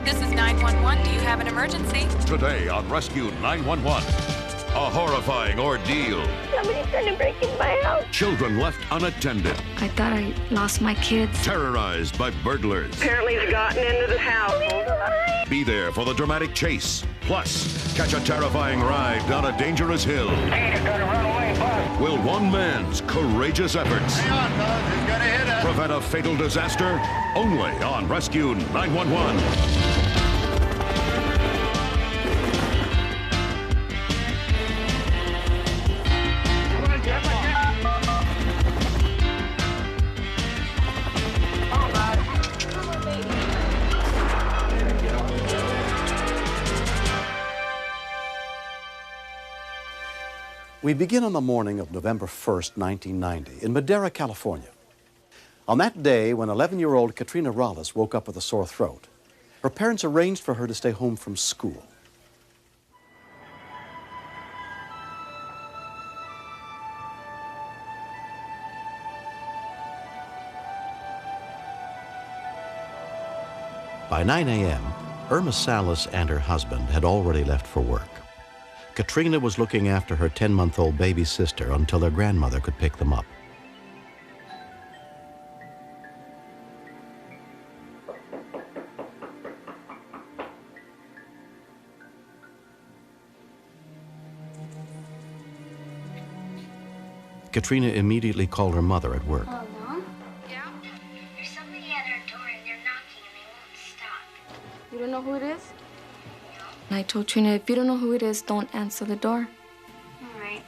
This is 911. Do you have an emergency? Today on Rescue 911, a horrifying ordeal. Somebody's trying to break into my house. Children left unattended. I thought I lost my kids. Terrorized by burglars. Apparently he's gotten into the house. Be there for the dramatic chase. Plus, catch a terrifying ride down a dangerous hill. Hey, he's gonna run away, bud. Will one man's courageous efforts Hang on, bud. He's gonna hit us. prevent a fatal disaster? Only on Rescue 911. We begin on the morning of November 1st, 1990, in Madera, California. On that day, when 11-year-old Katrina Rollis woke up with a sore throat, her parents arranged for her to stay home from school. By 9 a.m., Irma Salas and her husband had already left for work. Katrina was looking after her 10-month-old baby sister until their grandmother could pick them up. Katrina immediately called her mother at work. Hello, Mom? Yeah? There's somebody at our door and they're knocking and they won't stop. You don't know who it is? And I told Trina, if you don't know who it is, don't answer the door. All right.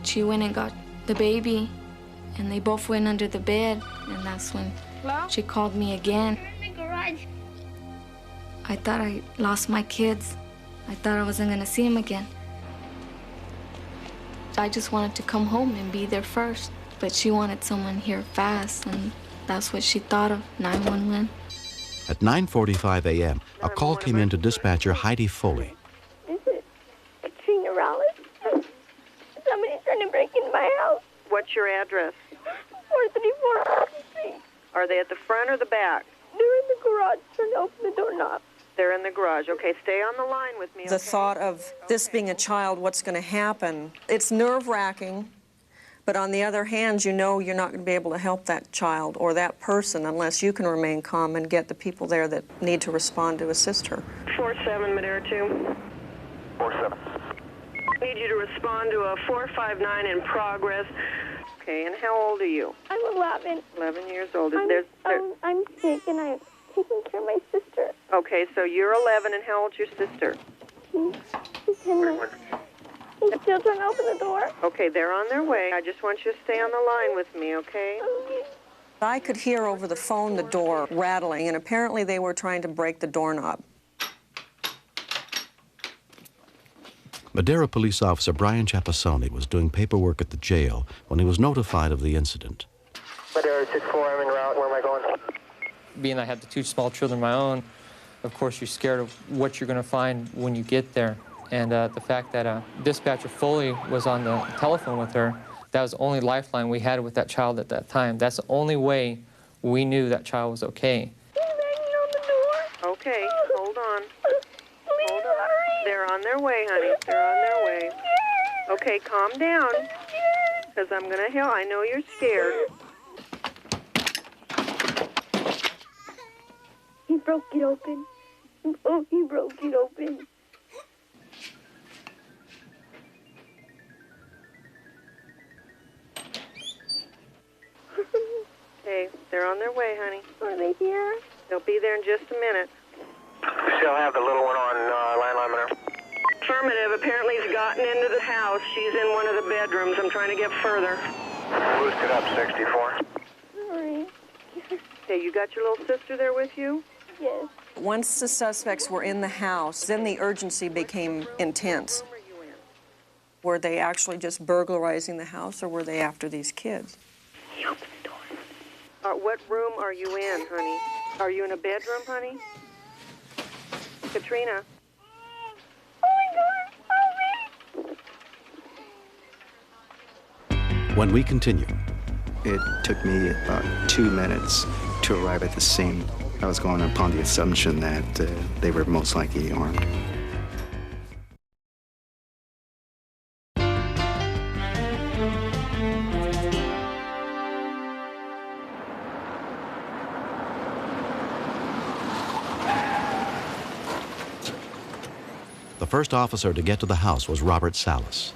She went and got the baby, and they both went under the bed, and that's when she called me again. We're in the garage. I thought I lost my kids. I thought I wasn't gonna see them again. I just wanted to come home and be there first, but she wanted someone here fast, and that's what she thought of, 911. At 9:45 a.m., a call came in to dispatcher Heidi Foley. Is it Katrina Rollis? Somebody's trying to break into my house. What's your address? 434 Street. Are they at the front or the back? They're in the garage trying to open the doorknob. They're in the garage. Okay, stay on the line with me. The okay? thought of this being a child, what's going to happen, it's nerve-wracking, but on the other hand, you know you're not going to be able to help that child or that person unless you can remain calm and get the people there that need to respond to assist her. 47 Madera 2. 47. I need you to respond to a 459 in progress. Okay, and how old are you? I'm 11. 11 years old. I'm sick and I'm taking care of my sister. Okay, so you're 11, and how old's your sister? She's 10 months. He's still trying to open the door. Okay, they're on their way. I just want you to stay on the line with me, okay? I could hear over the phone the door rattling, and apparently they were trying to break the doorknob. Madera police officer Brian Chapasoni was doing paperwork at the jail when he was notified of the incident. Madera 64, I'm en route. Where am I going? Being I have the two small children of my own, of course you're scared of what you're going to find when you get there. And the fact that dispatcher Foley was on the telephone with her, that was the only lifeline we had with that child at that time. That's the only way we knew that child was okay. They're banging on the door. Okay, hold on. Please Hold on. hurry. They're on their way, honey. They're on their way. Okay, calm down, because I'm going to help. I know you're scared. He broke it open. Oh, he broke it open. Okay, they're on their way, honey. Are they here? They'll be there in just a minute. Still have the little one on landline, Madera. Affirmative. Apparently he's gotten into the house. She's in one of the bedrooms. I'm trying to get further. Boosted up 64. Sorry. Okay, you got your little sister there with you? Yes. Once the suspects were in the house, then the urgency became intense. Where are you in? Were they actually just burglarizing the house, or were they after these kids? He opened the door. What room are you in, honey? Are you in a bedroom, honey? Katrina? When we continue, it took me about 2 minutes to arrive at the scene. I was going upon the assumption that they were most likely armed. the first officer to get to the house was Robert Salas.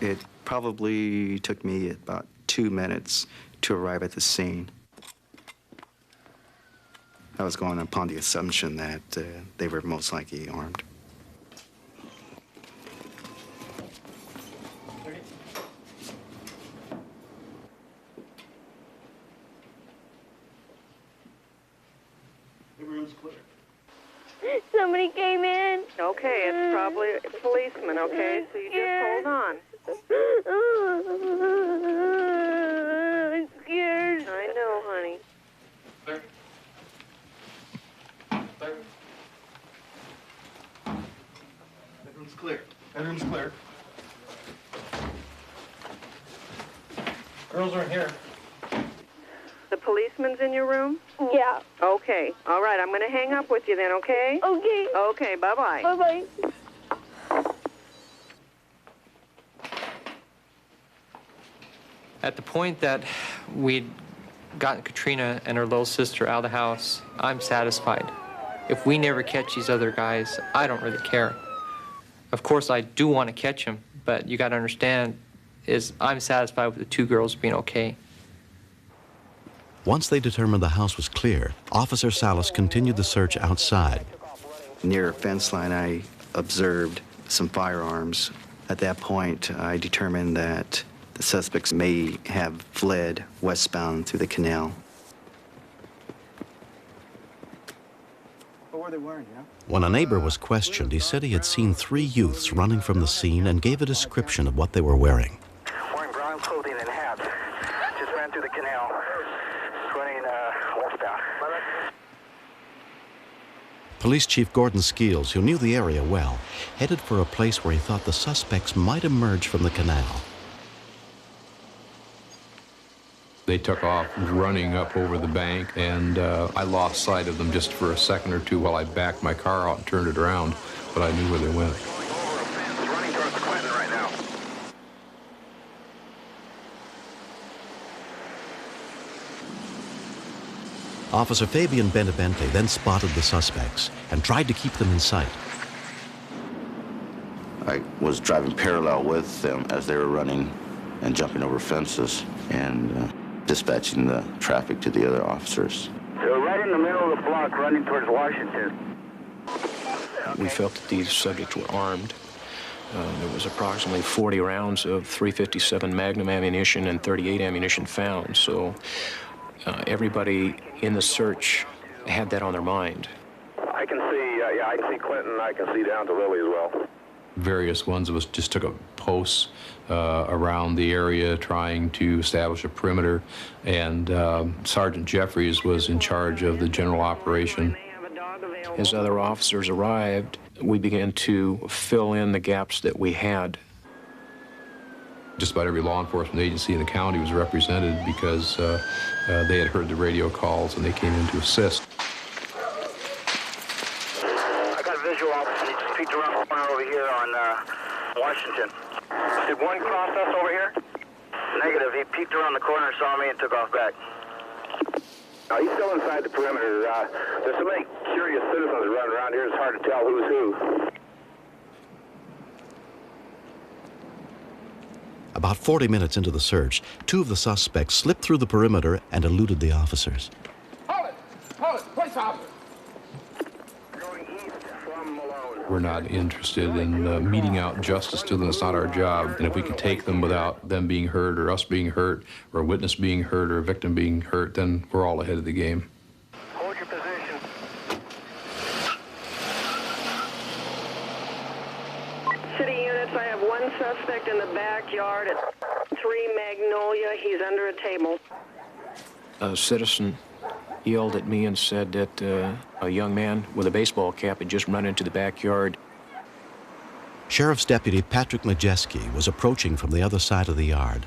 It probably took me about 2 minutes to arrive at the scene. I was going upon the assumption that they were most likely armed. Everyone's clear. Somebody came in. Okay, it's probably a policeman, okay? So you just hold on. I'm scared. I know, honey. Clear. Clear. Bedroom's clear. Bedroom's clear. Girls are in here. The policeman's in your room? Yeah. Okay. All right, I'm going to hang up with you then, okay? Okay. Okay, bye-bye. Bye-bye. At the point that we'd gotten Katrina and her little sister out of the house, I'm satisfied. If we never catch these other guys, I don't really care. Of course, I do want to catch them, but you got to understand is I'm satisfied with the two girls being okay. Once they determined the house was clear, Officer Salas continued the search outside. Near a fence line, I observed some firearms. At that point, I determined that the suspects may have fled westbound through the canal. What were they wearing, yeah? When a neighbor was questioned, he said he had seen 3 youths running from the scene and gave a description of what they were wearing. Wearing brown clothing and hats. Just ran through the canal. Running westbound. Police Chief Gordon Skeels, who knew the area well, headed for a place where he thought the suspects might emerge from the canal. They took off running up over the bank, and I lost sight of them just for a second or two while I backed my car out and turned it around, but I knew where they went. Running towards Clinton right now. Officer Fabian Benavente then spotted the suspects and tried to keep them in sight. I was driving parallel with them as they were running and jumping over fences and dispatching the traffic to the other officers. They're right in the middle of the block running towards Washington. We felt that these subjects were armed. There was approximately 40 rounds of .357 Magnum ammunition and .38 ammunition found, so everybody in the search had that on their mind. I can see, I can see Clinton. I can see down to Lily as well. Various ones of us just took up posts around the area trying to establish a perimeter, and Sergeant Jeffries was in charge of the general operation. As other officers arrived, we began to fill in the gaps that we had. Just about every law enforcement agency in the county was represented because they had heard the radio calls and they came in to assist. I got a visual officer. He just peeked around the corner over here on Washington. Did one cross us over here? Negative. He peeked around the corner, saw me, and took off back. He's still inside the perimeter. There's so many curious citizens running around here, it's hard to tell who's who. About 40 minutes into the search, 2 of the suspects slipped through the perimeter and eluded the officers. Hold it! Hold it! Police officer! Going east from Malone. We're not interested in meting out justice to them. It's not our job. And if we can take them without them being hurt or us being hurt or a witness being hurt or a victim being hurt, then we're all ahead of the game. Hold your position. City units, I have one suspect in the backyard at 3 Magnolia. He's under a table. A citizen yelled at me and said that a young man with a baseball cap had just run into the backyard. Sheriff's Deputy Patrick Majeski was approaching from the other side of the yard.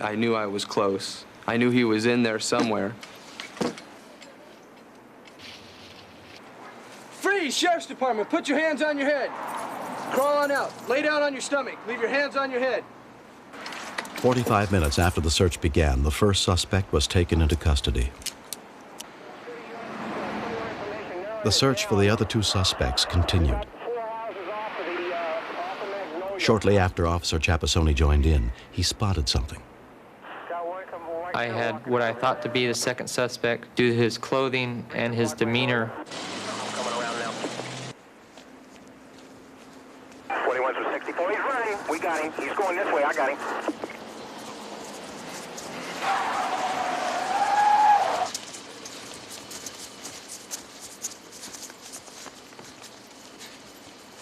I knew I was close. I knew he was in there somewhere. Freeze, Sheriff's Department. Put your hands on your head. Crawl on out. Lay down on your stomach. Leave your hands on your head. 45 minutes after the search began, the first suspect was taken into custody. The search for the other two suspects continued. Shortly after Officer Chapisoni joined in, he spotted something. I had what I thought to be the second suspect due to his clothing and his demeanor. 21 through 64, he's running. We got him. He's going this way. I got him.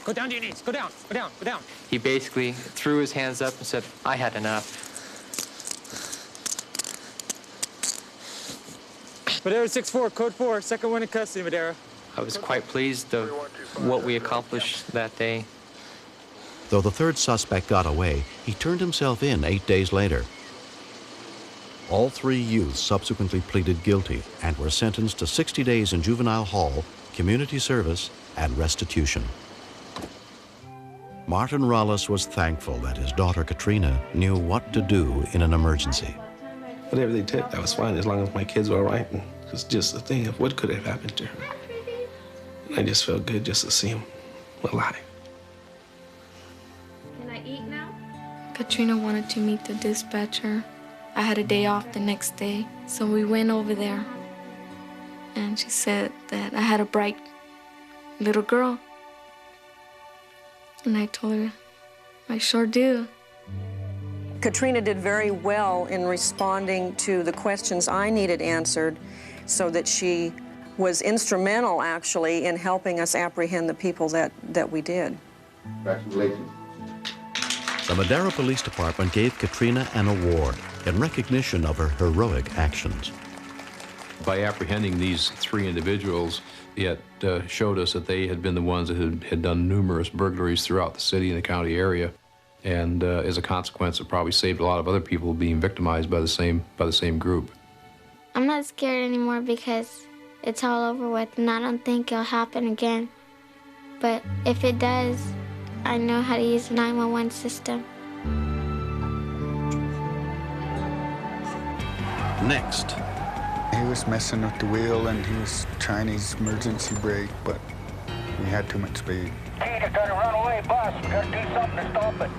Go down to your knees. Go down. Go down. Go down. He basically threw his hands up and said, I had enough. Madera 6-4, code 4, second one in custody, Madera. I was quite pleased of what we accomplished that day. Though the third suspect got away, he turned himself in 8 days later. All three youths subsequently pleaded guilty and were sentenced to 60 days in juvenile hall, community service, and restitution. Martin Rollis was thankful that his daughter Katrina knew what to do in an emergency. Whatever they did, that was fine as long as my kids were all right. And it was just a thing of what could have happened to her. And I just felt good just to see him alive. Can I eat now? Katrina wanted to meet the dispatcher. I had a day off the next day, so we went over there. And she said that I had a bright little girl. And I told her, I sure do. Katrina did very well in responding to the questions I needed answered, so that she was instrumental, actually, in helping us apprehend the people that we did. Congratulations. The Madera Police Department gave Katrina an award in recognition of her heroic actions. By apprehending these three individuals, it showed us that they had been the ones that had done numerous burglaries throughout the city and the county area. And as a consequence, it probably saved a lot of other people being victimized by the same group. I'm not scared anymore because it's all over with, and I don't think it'll happen again. But if it does, I know how to use the 911 system. Next. He was messing with the wheel and he was trying his emergency brake, but he had too much speed. He's trying to run away, boss. We gotta do something to stop it.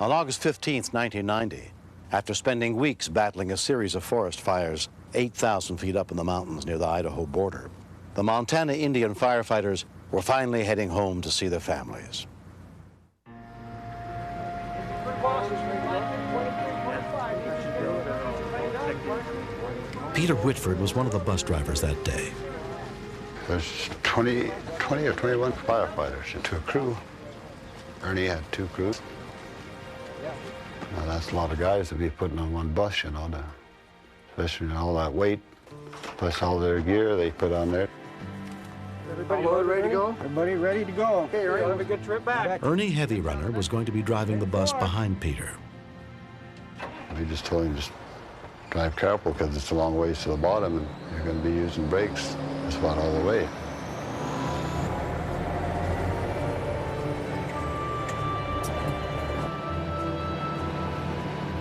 On August 15th, 1990, after spending weeks battling a series of forest fires 8,000 feet up in the mountains near the Idaho border, the Montana Indian firefighters were finally heading home to see their families. Peter Whitford was one of the bus drivers that day. There's 20 or 21 firefighters into a crew. Ernie had 2 crews. Now that's a lot of guys to be putting on one bus, you know, especially all that weight, plus all their gear they put on there. Everybody ready to go? Everybody ready to go. Okay, Ernie, have a good trip back. Ernie Heavy Runner was going to be driving the bus behind Peter. We just told him just drive careful because it's a long ways to the bottom and you're going to be using brakes just about all the way.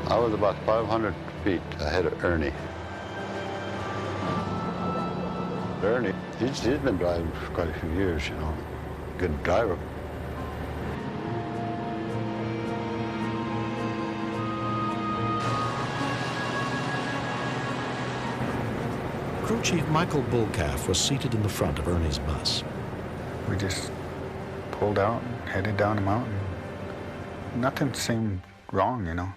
I was about 500 feet ahead of Ernie. Ernie, he's been driving for quite a few years, you know. Good driver. Crew Chief Michael Bullcalf was seated in the front of Ernie's bus. We just pulled out and headed down the mountain. Nothing seemed wrong, you know.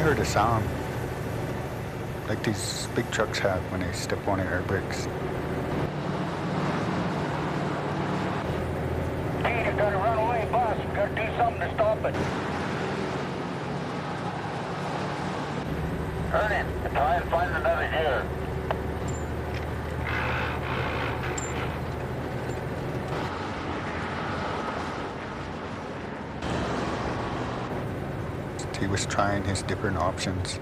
heard a sound, like these big trucks have when they step on their air brakes. Hey, you got a runaway bus. You got to do something to stop it. Turn it. Try and find another gear. He was trying his different options.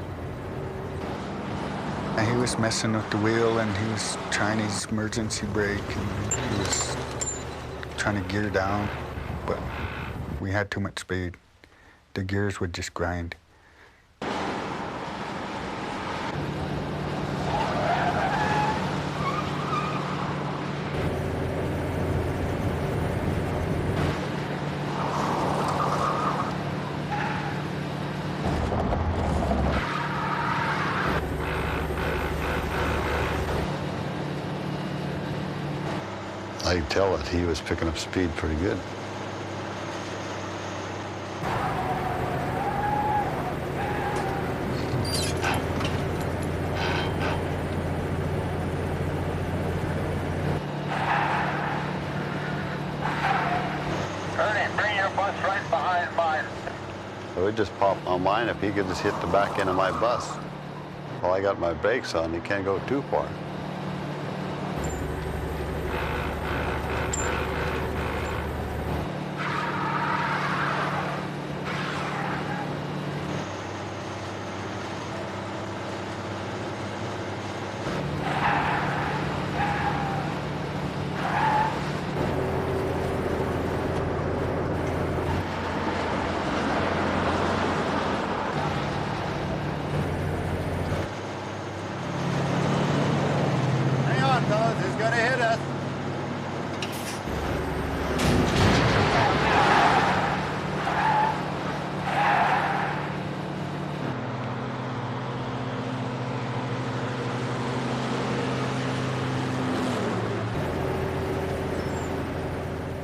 And he was messing with the wheel, and he was trying his emergency brake, and he was trying to gear down, but we had too much speed. The gears would just grind. I could tell that he was picking up speed pretty good. Turn it. Bring your bus right behind mine. So it just popped my mind if he could just hit the back end of my bus. Well, I got my brakes on, he can't go too far.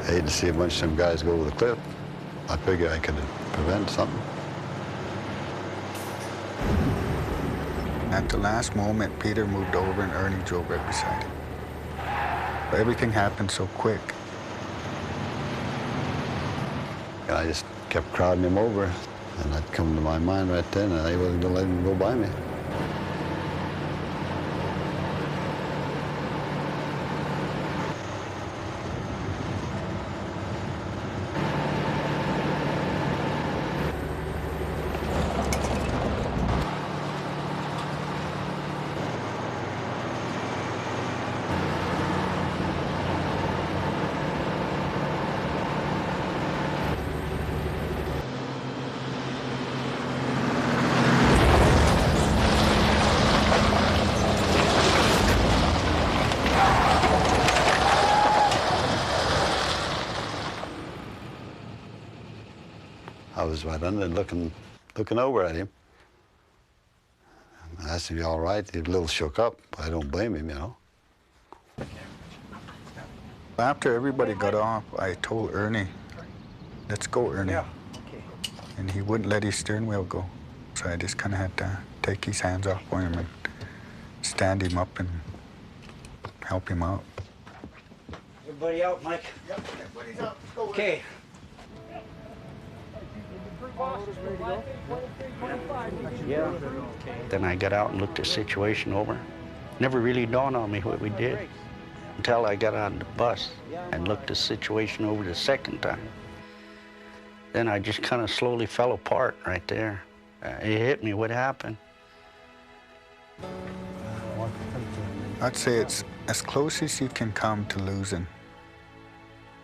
I hate to see a bunch of them guys go over the cliff. I figure I could prevent something. At the last moment, Peter moved over and Ernie drove right beside him. But everything happened so quick. And I just kept crowding him over, and that come to my mind right then, and I wasn't gonna let him go by me. I was right under looking over at him. I asked him, "You all right?" He was a little shook up. I don't blame him, you know. After everybody got off, I told Ernie, "Let's go, Ernie." Yeah. Okay. And he wouldn't let his steering wheel go. So I just kind of had to take his hands off for him and stand him up and help him out. Everybody out, Mike? Yep, everybody's out. Okay. Yeah. Then I got out and looked the situation over. Never really dawned on me what we did until I got on the bus and looked the situation over the second time. Then I just kind of slowly fell apart right there. It hit me what happened. I'd say it's as close as you can come to losing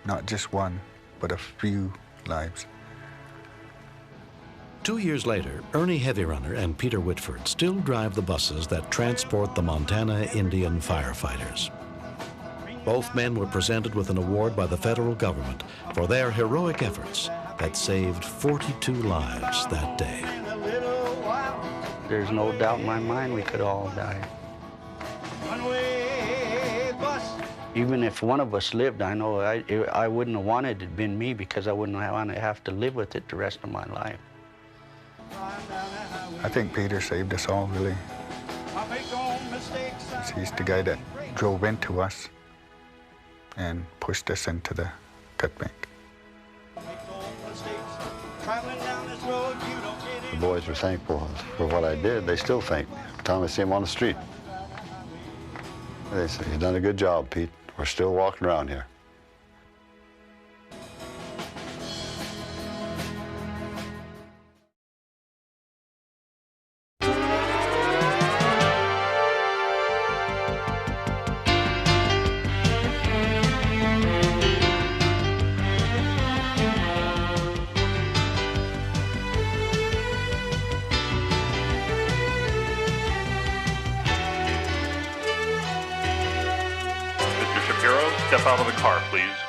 not just one, but a few lives. 2 years later, Ernie Heavy Runner and Peter Whitford still drive the buses that transport the Montana Indian firefighters. Both men were presented with an award by the federal government for their heroic efforts that saved 42 lives that day. There's no doubt in my mind we could all die. Even if one of us lived, I know I wouldn't have wanted it to have been me, because I wouldn't want to have to live with it the rest of my life. I think Peter saved us all, really. He's the guy that drove into us and pushed us into the cut bank. The boys were thankful for what I did. They still thank me. Every time I see them on the street, they say, "You've done a good job, Pete. We're still walking around here." Step out of the car, please.